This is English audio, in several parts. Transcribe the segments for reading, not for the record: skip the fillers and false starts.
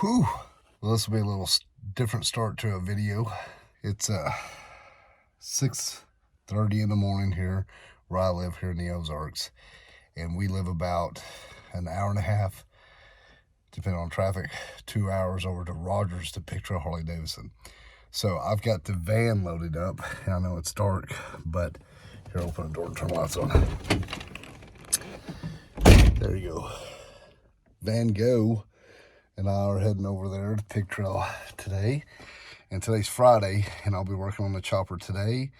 Whew. Well, this will be a little different start to a video. It's 6:30 in the morning here where I live here in the Ozarks. And we live about an hour and a half, depending on traffic, 2 hours over to Rogers to pick up Harley-Davidson. So I've got the van loaded up. And I know it's dark, but here, open the door and turn the lights on. There you go. Van go. And I are heading over there to Pig Trail today. And today's Friday, and I'll be working on the chopper today.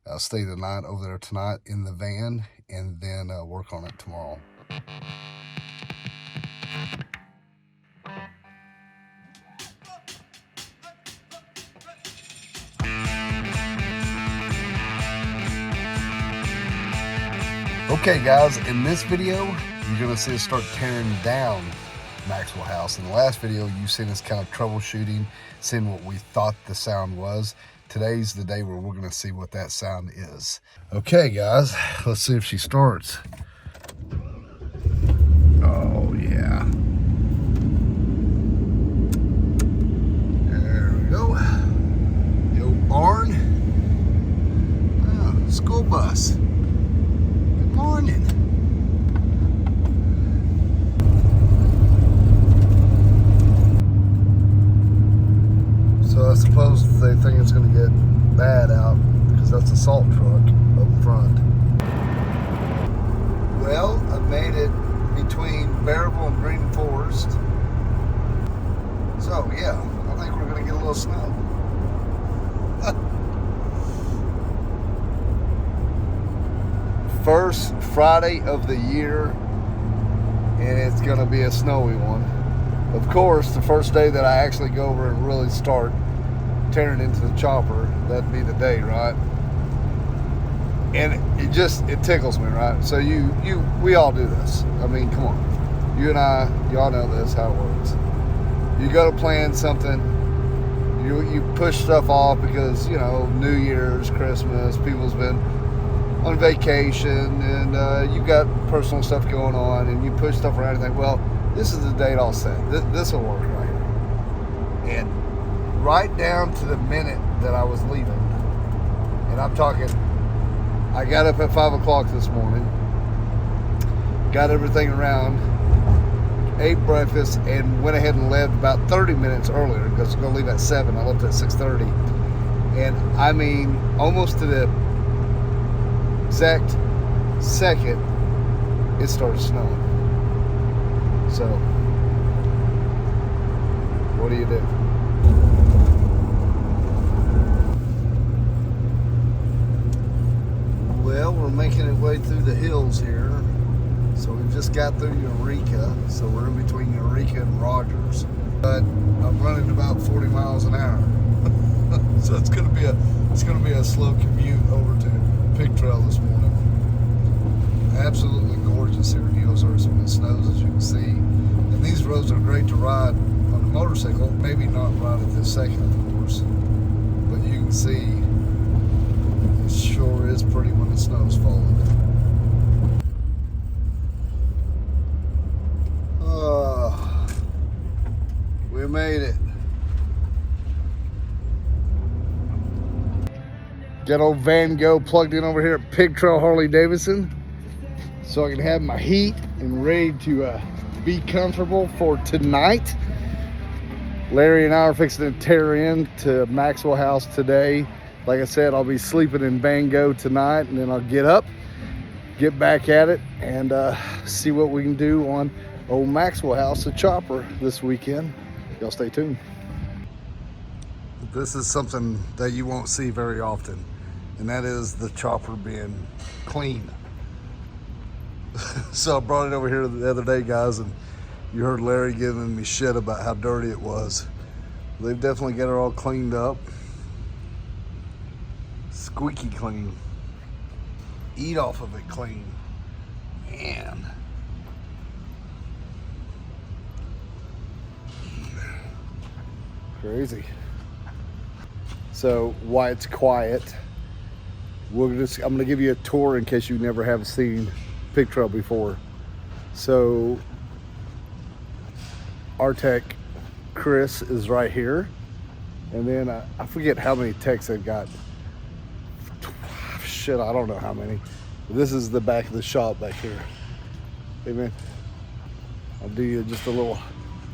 I'll stay the night over there tonight in the van, and then work on it tomorrow. Okay guys, in this video, you're gonna see us start tearing down Maxwell House. In the last video, you've seen us kind of troubleshooting, seeing what we thought the sound was. Today's the day where we're gonna see what that sound is. Okay guys, let's see if she starts. Oh yeah. There we go. The old barn. Oh, school bus. Good morning. So I suppose they think it's going to get bad out because that's a salt truck up front. Well, I made it between Bearable and Green Forest. So yeah, I think we're going to get a little snow. First Friday of the year, and it's going to be a snowy one. Of course, the first day that I actually go over and really start tearing into the chopper, that'd be the day, right? And it tickles me, right? So we all do this. I mean, come on. You and I, y'all know this, how it works. You go to plan something, you push stuff off because, you know, New Year's, Christmas, people's been on vacation, and you've got personal stuff going on, and you push stuff around and think, well, this is the date I'll set. This will work right here. And right down to the minute that I was leaving, and I'm talking, I got up at 5 o'clock this morning, got everything around, ate breakfast, and went ahead and left about 30 minutes earlier because I was going to leave at 7. I left at 6:30. And I mean, almost to the exact second, it started snowing. So, what do you do? Well, we're making it way through the hills here. So we've just got through Eureka. So we're in between Eureka and Rogers. But I'm running about 40 miles an hour. So it's gonna be a slow commute over to Pig Trail this morning. Absolutely gorgeous here in the Ozarks when it snows, as you can see. And these roads are great to ride on a motorcycle. Maybe not ride at this second, of course. But you can see it sure is pretty when the snow's falling. We made it. Got old Van Gogh plugged in over here at Pig Trail Harley-Davidson, so I can have my heat and ready to be comfortable for tonight. Larry and I are fixing to tear in to Maxwell House today. Like I said, I'll be sleeping in Van Gogh tonight, and then I'll get up, get back at it, and see what we can do on old Maxwell House, the chopper, this weekend. Y'all stay tuned. This is something that you won't see very often, and that is the chopper being clean. So I brought it over here the other day, guys, and you heard Larry giving me shit about how dirty it was. They've definitely got it all cleaned up. Squeaky clean. Eat off of it clean. Man. Crazy. So while it's quiet, I'm gonna give you a tour in case you never have seen Pig Trail before. So our tech Chris is right here. And then I forget how many techs they've got. Shit, I don't know how many. This is the back of the shop back here. Hey man, I'll do you just a little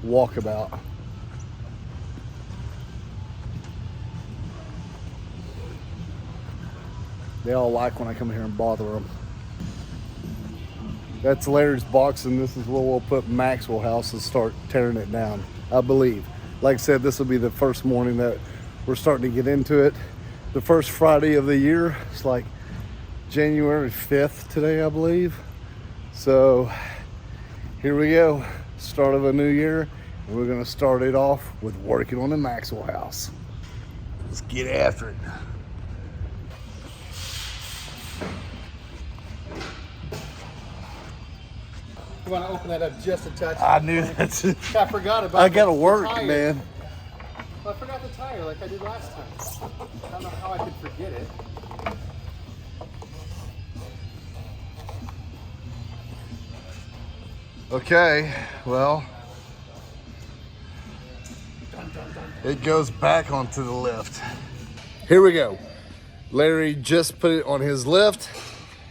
walkabout. They all like when I come here and bother them. That's Larry's box, and this is where we'll put Maxwell House and start tearing it down, I believe. Like I said, this will be the first morning that we're starting to get into it. The first Friday of the year. It's like January 5th today, I believe. So here we go. Start of a new year, and we're gonna start it off with working on the Maxwell House. Let's get after it. You want to open that up just a touch? I knew that. I forgot about I gotta work, tire. man. Well, I forgot the tire like I did last time. I don't know how I could forget it. Okay, well, it goes back onto the lift. Here we go. Larry just put it on his lift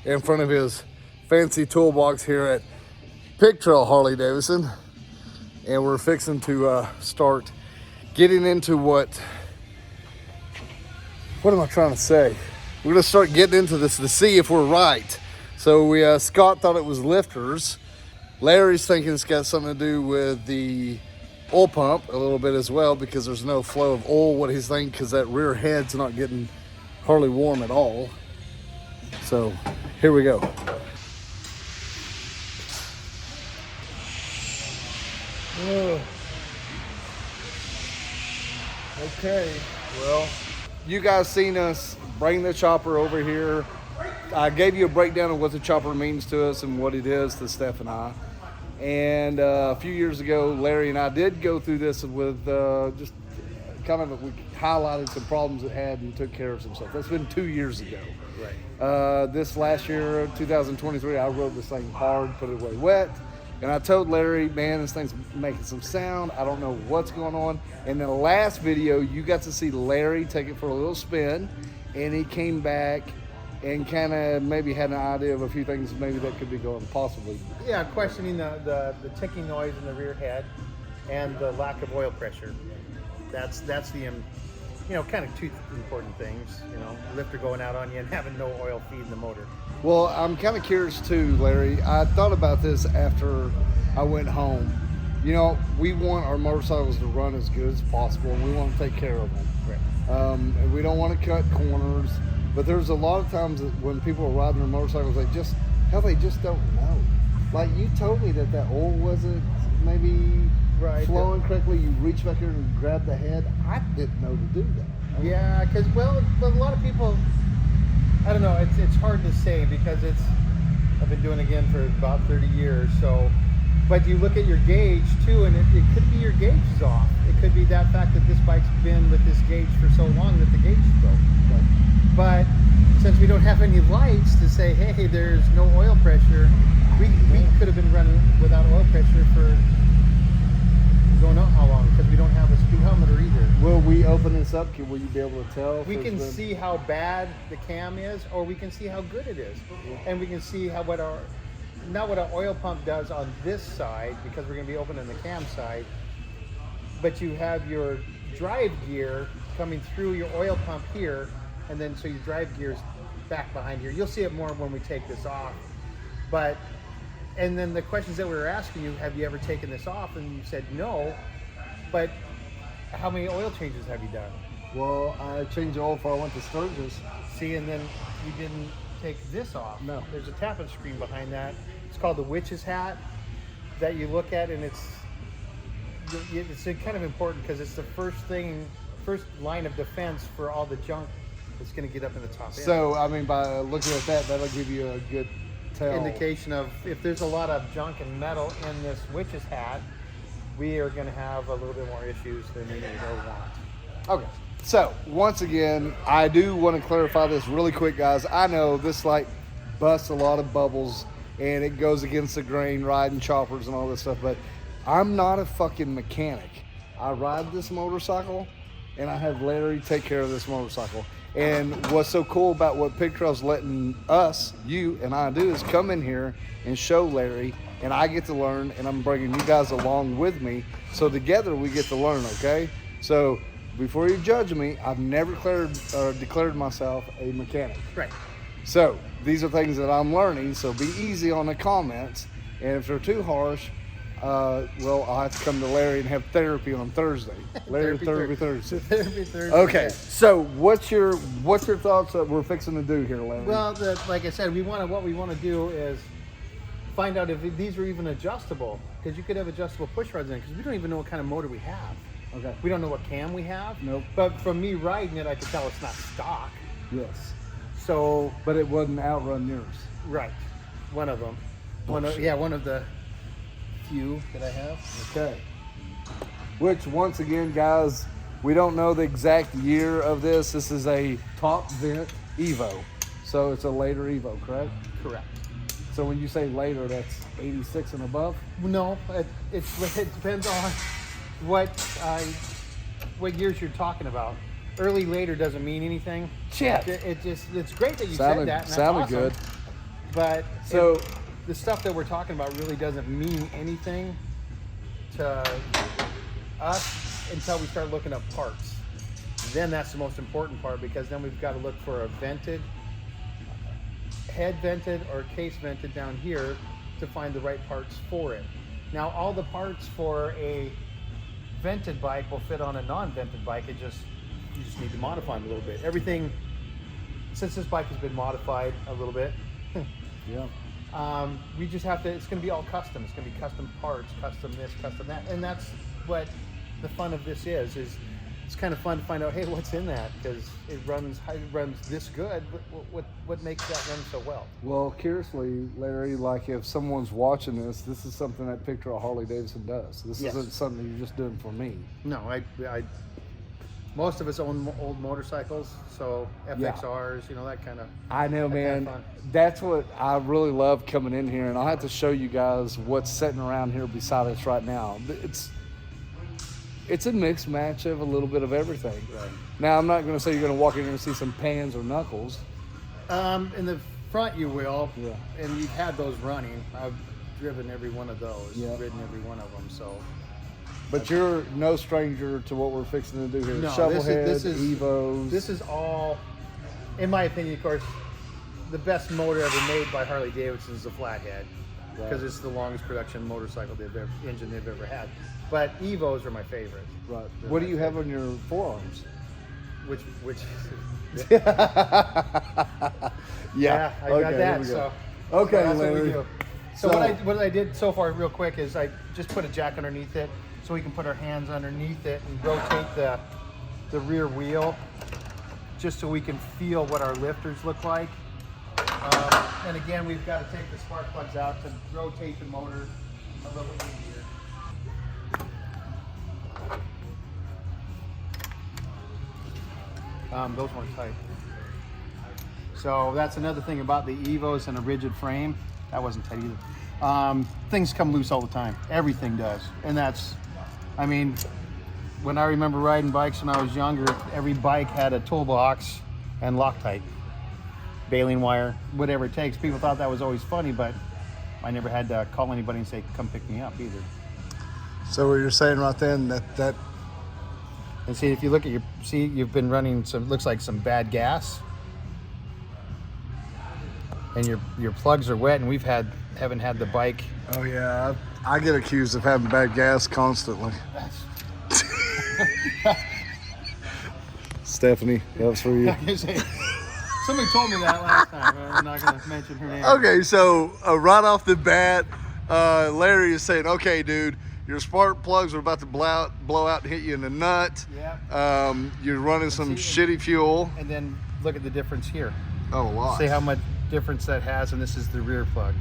in front of his fancy toolbox here at Pig Trail Harley-Davidson, and we're fixing to start getting into what am I trying to say? We're gonna start getting into this to see if we're right. So Scott thought it was lifters. Larry's thinking it's got something to do with the oil pump a little bit as well, because there's no flow of oil, what he's thinking, because that rear head's not getting hardly warm at all. So here we go. Okay, well, you guys seen us bring the chopper over here. I gave you a breakdown of what the chopper means to us and what it is to Steph and I. And a few years ago, Larry and I did go through this with just kind of, we highlighted some problems it had and took care of some stuff. That's been 2 years ago. Right. This last year, 2023, I rode this thing hard, put it away wet. And I told Larry, man, this thing's making some sound. I don't know what's going on. And in the last video, you got to see Larry take it for a little spin. And he came back and kind of maybe had an idea of a few things maybe that could be going possibly. Yeah, questioning the ticking noise in the rear head and the lack of oil pressure. That's the kind of two important things. Lifter going out on you and having no oil feeding the motor. Well, I'm kind of curious too, Larry. I thought about this after I went home. We want our motorcycles to run as good as possible, and we want to take care of them. Right. And we don't want to cut corners. But there's a lot of times that when people are riding their motorcycles, they just don't know. Like you told me that oil wasn't maybe flowing correctly. You reach back here and grab the head. I didn't know to do that. Yeah, because a lot of people, I don't know. It's hard to say because I've been doing it again for about 30 years. So, but you look at your gauge too, and it could be your gauge is off. It could be that fact that this bike's been with this gauge for so long that the gauge is broke. But since we don't have any lights to say, hey, there's no oil pressure, we could have been running without oil pressure for don't know how long, because we don't have a speedometer either. Will we open this up? Will you be able to tell? We can see how bad the cam is, or we can see how good it is. And we can see not what our oil pump does on this side, because we're going to be opening the cam side, but you have your drive gear coming through your oil pump here, and then so your drive gear's back behind here. You'll see it more when we take this off. And then the questions that we were asking you, have you ever taken this off? And you said no, but how many oil changes have you done? Well, I changed the oil before I went to Sturgis. See, and then you didn't take this off. No. There's a tapping screen behind that. It's called the witch's hat that you look at, and it's kind of important because it's the first line of defense for all the junk that's going to get up in the top end. So, I mean, by looking at that, that'll give you a good indication of if there's a lot of junk and metal in this witch's hat, we are going to have a little bit more issues than we need or want. Okay. So, once again, I do want to clarify this really quick, guys. I know this busts a lot of bubbles and it goes against the grain riding choppers and all this stuff, but I'm not a fucking mechanic. I ride this motorcycle, and I have Larry take care of this motorcycle. And what's so cool about what Pig Trail's letting us, you and I do, is come in here and show Larry, and I get to learn, and I'm bringing you guys along with me. So together we get to learn, okay? So before you judge me, I've never declared myself a mechanic. Right. So these are things that I'm learning, so be easy on the comments. And if they're too harsh, well, I'll have to come to Larry and have therapy on Thursday. Larry, therapy Thursday. Therapy Thursday. Okay, so what's your thoughts that we're fixing to do here, Larry? Well, like I said, what we want to do is find out if these are even adjustable, because you could have adjustable push rods in it, because we don't even know what kind of motor we have. Okay. We don't know what cam we have. Nope. But from me riding it, I could tell it's not stock. Yes. So. But it wouldn't outrun yours. Right. One of them. One of the few that I have. Okay. Which, once again, guys, we don't know the exact year of this. This is a top vent Evo. So it's a later Evo, correct? Correct. So when you say later, that's 86 and above? No, it depends on what years you're talking about. Early, later doesn't mean anything. Shit. It's great that you said that. And sounded that's awesome. good. But so the stuff that we're talking about really doesn't mean anything to us until we start looking up parts. Then that's the most important part, because then we've got to look for a vented, head vented or case vented down here to find the right parts for it. Now, all the parts for a vented bike will fit on a non-vented bike. You just need to modify them a little bit. Everything, since this bike has been modified a little bit, yeah. We just have to, it's going to be all custom. It's going to be custom parts, custom this, custom that. And that's what the fun of this is it's kind of fun to find out, hey, what's in that? Because it runs this good. What makes that run so well? Well, curiously, Larry, like if someone's watching this is something that Pig Trail Harley-Davidson does. This isn't something you're just doing for me. No, I most of us own old motorcycles, so FXRs, that kind of. I know, man. That's what I really love coming in here, and I'll have to show you guys what's sitting around here beside us right now. It's a mixed match of a little bit of everything. Right. Now, I'm not going to say you're going to walk in here and see some pans or knuckles. In the front you will, yeah. And you've had those running. I've driven every one of those, ridden every one of them, so. But you're no stranger to what we're fixing to do here. No, Shovelhead, this is Evos. This is all, in my opinion, of course, the best motor ever made by Harley-Davidson is the flathead, because it's the longest production motorcycle engine they've ever had. But Evos are my favorite. Right. What do you have on your forearms? Which yeah, I got that. So okay, that's Larry. what we do. So what I did so far, real quick, is I just put a jack underneath it, so we can put our hands underneath it and rotate the rear wheel, just so we can feel what our lifters look like. And again, we've got to take the spark plugs out to rotate the motor a little easier. Those weren't tight. So that's another thing about the Evos and a rigid frame. That wasn't tight either. Things come loose all the time. Everything does. And that's, when I remember riding bikes when I was younger, every bike had a toolbox and Loctite, baling wire, whatever it takes. People thought that was always funny, but I never had to call anybody and say, come pick me up either. So what you're saying right then, that and see, if you look at you've been running looks like some bad gas, and your plugs are wet, and haven't had the bike. Oh yeah, I get accused of having bad gas constantly. Stephanie, that was for you. Somebody told me that last time. I'm not going to mention her name. Okay, so right off the bat, Larry is saying, okay, dude, your spark plugs are about to blow out and hit you in the nut. Yeah. You're running some shitty fuel. And then look at the difference here. Oh, a lot. See how much difference that has, and this is the rear plug.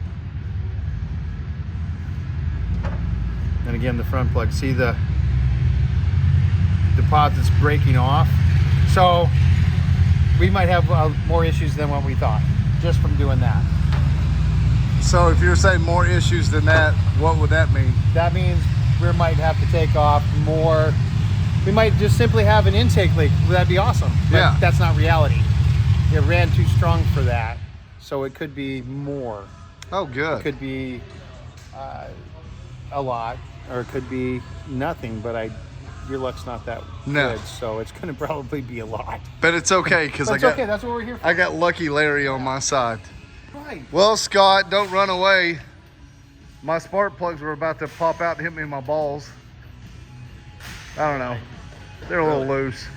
And again, the front plug. See the deposits breaking off. So we might have more issues than what we thought just from doing that. So if you're saying more issues than that, what would that mean? That means we might have to take off more We might just simply have an intake leak. That'd be awesome. But Yeah. that's not reality. It ran too strong for that. So it could be more. Oh, good. It could be a lot, or it could be nothing, but your luck's not that No. good, so it's going to probably be a lot. But it's okay because But it's okay, that's what we're here for. I got Lucky Larry on my side. Right. Well, Scott, don't run away. My spark plugs were about to pop out and hit me in my balls. I don't know. They're a little loose.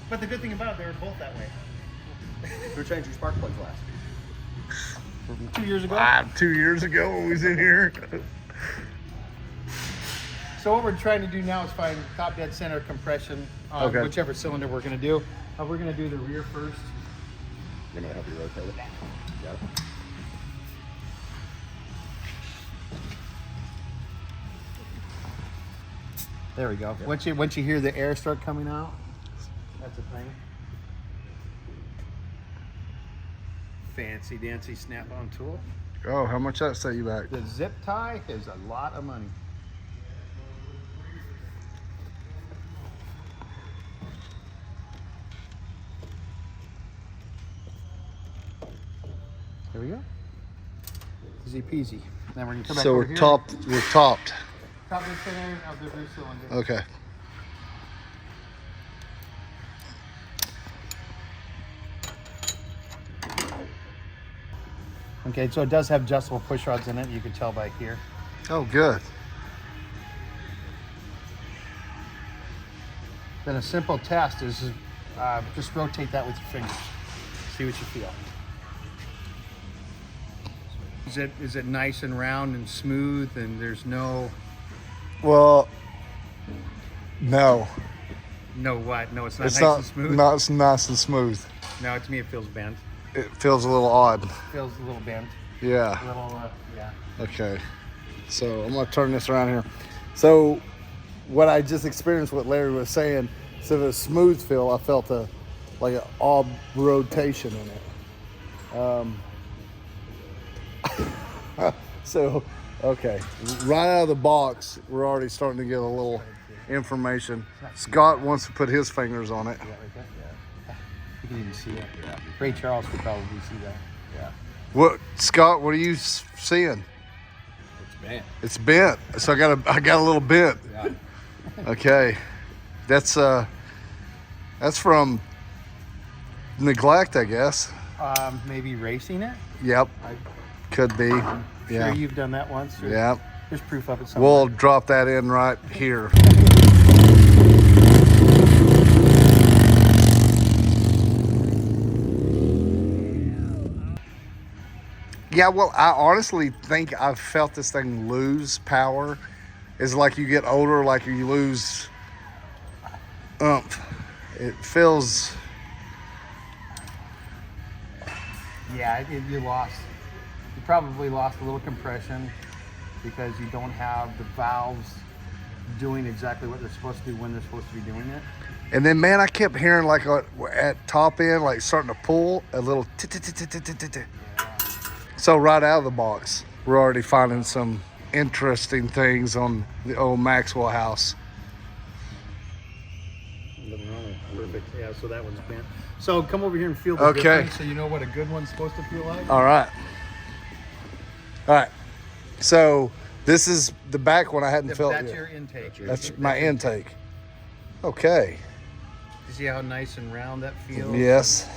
But the good thing about it, they were both that way. Who changed your spark plugs last? 2 years ago. 2 years ago when we was in here. So what we're trying to do now is find top dead center compression on Okay. whichever cylinder we're going to do. We're going to do the rear first. I'm gonna help you rotate it. Got it. There we go. Once you hear the air start coming out, that's a thing. Fancy dancy snap-on tool. Oh, how much that set you back? The zip tie is a lot of money. There we go. Easy peasy. Then we're gonna come back So over we're here. topped. We're topped. Top dead center of the rear cylinder. Okay. Okay, so it does have adjustable push rods in it. You can tell by here. Oh, good. Then a simple test is just rotate that with your fingers. See what you feel. Is it nice and round and smooth, and there's no Well, no. what? No, it's not It's nice not. and smooth. Not it's nice and smooth. No, to me it feels bent. It feels a little odd. Feels a little bent. Yeah. A little, yeah. Okay. So I'm gonna turn this around here. So what I just experienced, what Larry was saying, instead of a smooth feel, I felt like an odd rotation in it. So, okay, right out of the box, we're already starting to get a little information. Scott wants to put his fingers on it. Yeah, right there. Yeah. You can even see it. Yeah. Ray Charles could probably see that. Yeah. What, Scott? What are you seeing? It's bent. It's bent. So I got a little bent. Yeah. Okay, that's from neglect, I guess. Maybe racing it. Yep, could be. Yeah. Sure, you've done that once. Or Yeah. There's proof of it somewhere. We'll drop that in right here. Yeah, well, I honestly think I've felt this thing lose power. It's like you get older, like you lose oomph. It feels, Yeah, you lost. You probably lost a little compression because you don't have the valves doing exactly what they're supposed to do when they're supposed to be doing it. and then man, I kept hearing like at top end, like starting to pull a little. So right out of the box, we're already finding some interesting things on the old Maxwell House. Nothing wrong. Perfect. Yeah, so that one's bent. So come over here and feel the Okay. difference so you know what a good one's supposed to feel like. All right. All right. So this is the back one I hadn't felt That's yet. your intake. That's my intake. Okay. You see how nice and round that feels? Yes.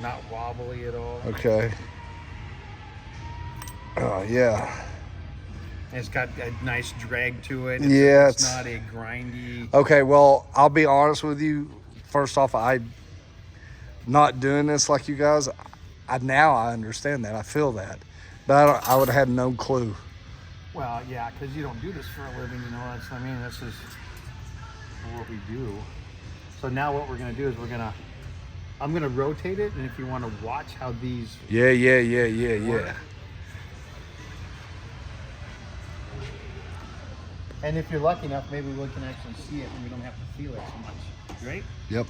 Not wobbly at all. Okay. Oh, yeah. And it's got a nice drag to it. Yeah, It's it's- not a grindy. Okay, well, I'll be honest with you. First off, I'm not doing this like you guys. Now I understand that. I feel that. But I would have had no clue. Well, yeah, because you don't do this for a living, you know. This is what we do. So now what we're gonna do is I'm gonna rotate it, and if you want to watch how these Yeah. work. And if you're lucky enough, maybe we can actually see it, and we don't have to feel it so much, right? Yep.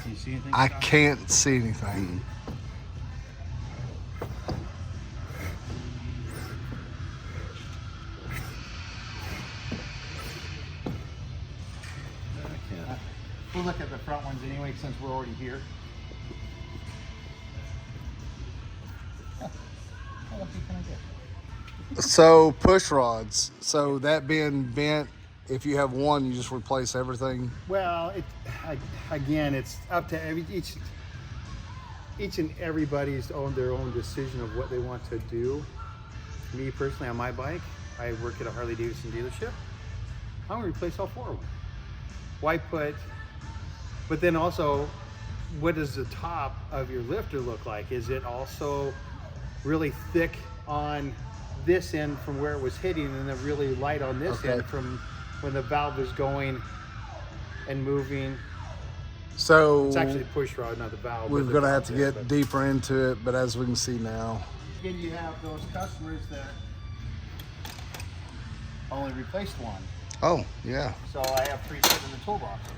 Do you see anything? I Scott? can't see anything. We'll look at the front ones anyway, since we're already here. What else can I get? So push rods. So that being bent, if you have one, you just replace everything. Well, again, it's up to each and everybody's own their own decision of what they want to do. Me personally, on my bike, I work at a Harley-Davidson dealership. I'm gonna replace all 4 of them. Why put? But then also, what does the top of your lifter look like? Is it also really thick on this end from where it was hitting, and then really light on this end from when the valve is going and moving? So it's actually the push rod, not the valve. We're going to have to get deeper into it, but as we can see now. Again, you have those customers that only replaced one. Oh, yeah. So I have 3 sitting in the toolbox. And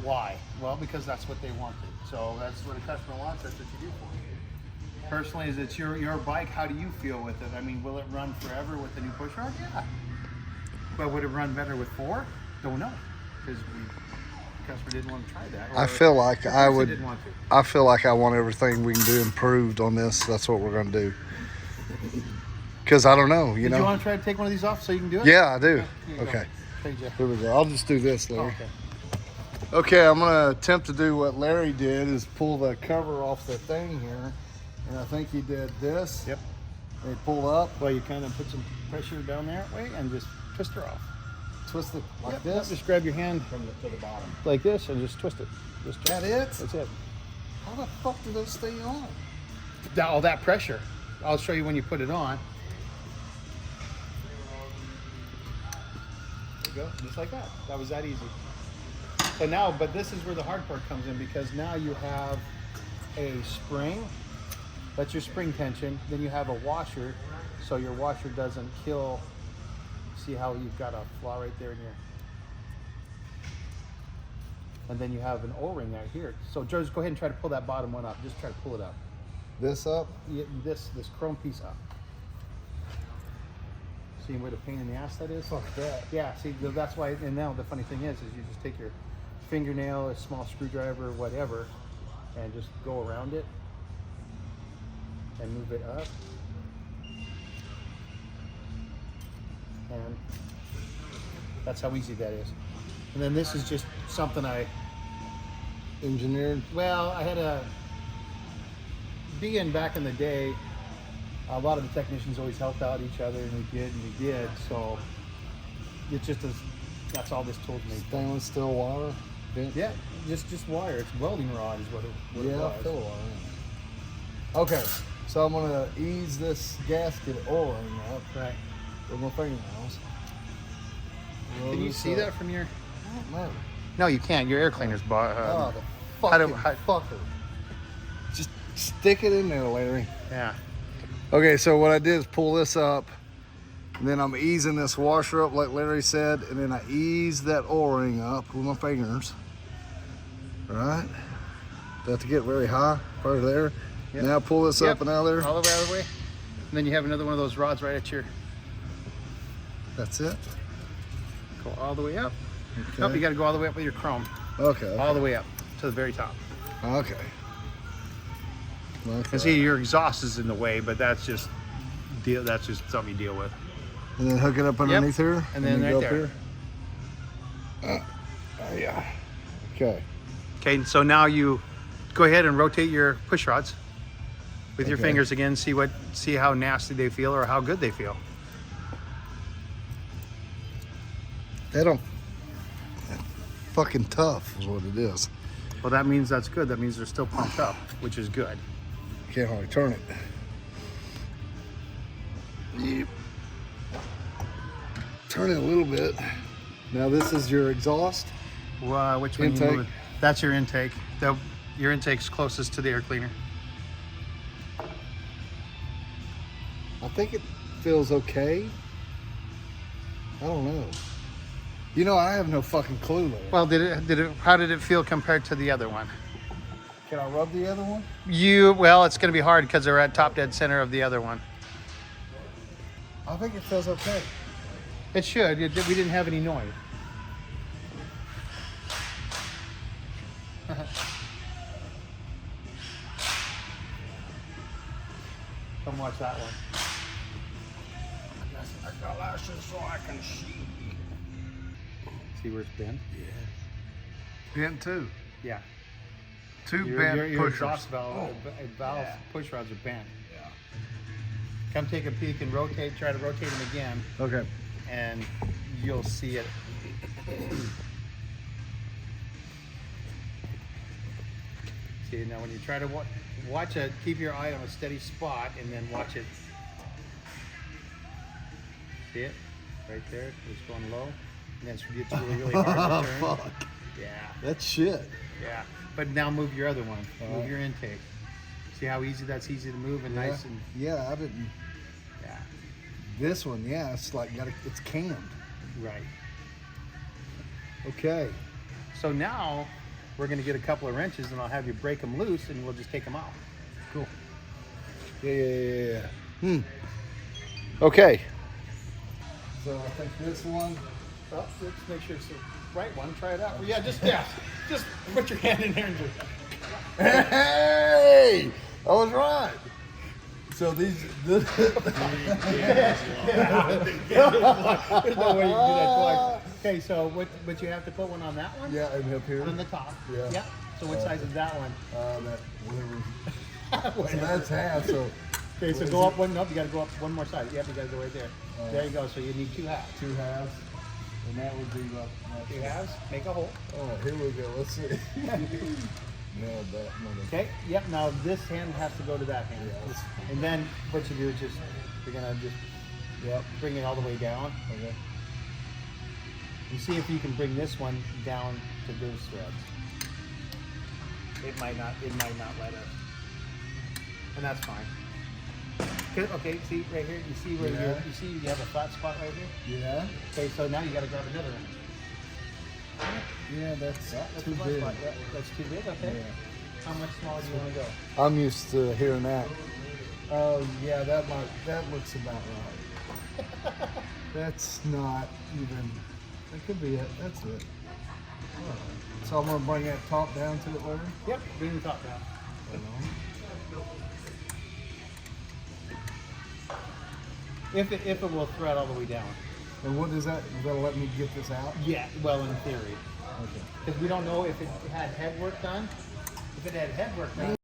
why? Well, because that's what they wanted. So that's what a customer wants. That's what you do for them. Personally, is it's your bike. How do you feel with it? I mean, will it run forever with the new push rod? Yeah. But would it run better with 4? Don't know, because the customer didn't want to try that. I feel like I would. Didn't want to. I feel like I want everything we can do improved on this. That's what we're going to do. Because I don't know, you know. Do you want to try to take one of these off so you can do it? Yeah, I do. Okay. Here we go. I'll just do this, Larry. Oh, okay. Okay, I'm going to attempt to do what Larry did, is pull the cover off the thing here. And I think he did this. Yep. And he pulled up. Well, you kind of put some pressure down that way and just twist her off. Twist it like Yep, this? just grab your hand from to the bottom. Like this and just twist it. Just twist That it? That's it. How the fuck do those stay on? All that pressure. I'll show you when you put it on. There you go, just like that. That was that easy. So now, but this is where the hard part comes in, because now you have a spring. That's your spring tension. Then you have a washer, so your washer doesn't kill. See how you've got a flaw right there in your. And then you have an O-ring right here. So just go ahead and try to pull that bottom one up. Just try to pull it up. This up? Yeah, this chrome piece up. See what a pain in the ass that is? Fuck that. Yeah, see, that's why, and now the funny thing is you just take your fingernail, a small screwdriver, whatever, and just go around it and move it up. And that's how easy that is. And then this is just something I engineered. Well, I had being back in the day, a lot of the technicians always helped out each other, and we did. So it just is. That's all this tool's made. Stainless steel wire. Bent. Yeah, just wire. It's welding rod, is what it was. Fill wire. Yeah. Okay, so I'm gonna ease this gasket O-ring up. Right. With my fingernails. Can you see that from your? I don't know. No, you can't. Your air cleaner's Oh, the fucking fucker. Just stick it in there, Larry. Yeah. Okay, so what I did is pull this up, and then I'm easing this washer up like Larry said, and then I ease that O-ring up with my fingers. All right? Do I have to get very high, right there. Yep. Now pull this up and out of there. All the way out of the way. And then you have another one of those rods right at your. That's it. Go all the way up. Okay. Nope, you got to go all the way up with your chrome. Okay. All the way up to the very top. Okay. And see, your exhaust is in the way, but that's just something you deal with. And then hook it up underneath here. And then right go there. Up here. Yeah. Okay. Okay, so now you go ahead and rotate your push rods with your fingers again. See how nasty they feel or how good they feel. They don't. Fucking tough is what it is. Well, that means that's good. That means they're still pumped up, which is good. Can't hardly turn it. Yep. Turn it a little bit. Now this is your exhaust. Which one? Intake. You move? That's your intake. Your intake's closest to the air cleaner. I think it feels okay. I don't know. You know, I have no fucking clue, Larry. Well, how did it feel compared to the other one? Can I rub the other one? Well, it's going to be hard because they're at top dead center of the other one. I think it feels okay. It should. We didn't have any noise. Come watch that one. I got lashes so I can see. See where it's bent? Bent too. Yeah. Two Your bent pushers. exhaust valve, push rods are bent. Yeah. Come take a peek and rotate. Try to rotate them again, Okay. and you'll see it. See, now when you try to watch it, keep your eye on a steady spot, and then watch it. See it? Right there. It's going low. And then it gets really, really hard to turn. Fuck. Yeah. That's shit. Yeah. But now move your other one. Move Alright. your intake. See how easy that's easy to move and nice and Yeah, I didn't. yeah. This one, yeah, it's like it's cammed. Right. Okay. So now we're going to get a couple of wrenches and I'll have you break them loose and we'll just take them out. Cool. Yeah. Okay. So I think this one. Well, let's make sure it's the right one. Try it out. Well, yeah, just put your hand in there and just. Hey, I was right. So these. There's no way you can do that twice. Okay, so what you have to put one on that one? Yeah, and up here. On the top. Yeah. Yep. So what size is that one? That whatever. So that's half. So. Okay, so go up one. Nope, you got to go up one more side. Yep, you got to go right there. There you go. So you need 2 halves. 2 halves. And that would be about. 2 halves. Make a hole. Oh, here we go. Let's see. Nailed that mother. Okay. Yep. Now this hand has to go to that hand. Yes. And then what you do is you're gonna just bring it all the way down. Okay. And see if you can bring this one down to those threads. It might not let us. And that's fine. Okay, see right here, you see where you see you have a flat spot right here? Yeah. Okay, so now you gotta grab another one. Yeah, that's That's too a flat big. spot. Yeah, that's too big, okay. Yeah. How much smaller do you wanna go? I'm used to hearing that. Oh yeah, that looks about right. That's not even. That could be it. That's it. All right. So I'm gonna bring that top down to it later. Yep, bring the top down. Hold on. If it will thread all the way down. And what is that? Is that let me get this out? Yeah, well in theory. Okay. Because we don't know if it had head work done. If it had head work done,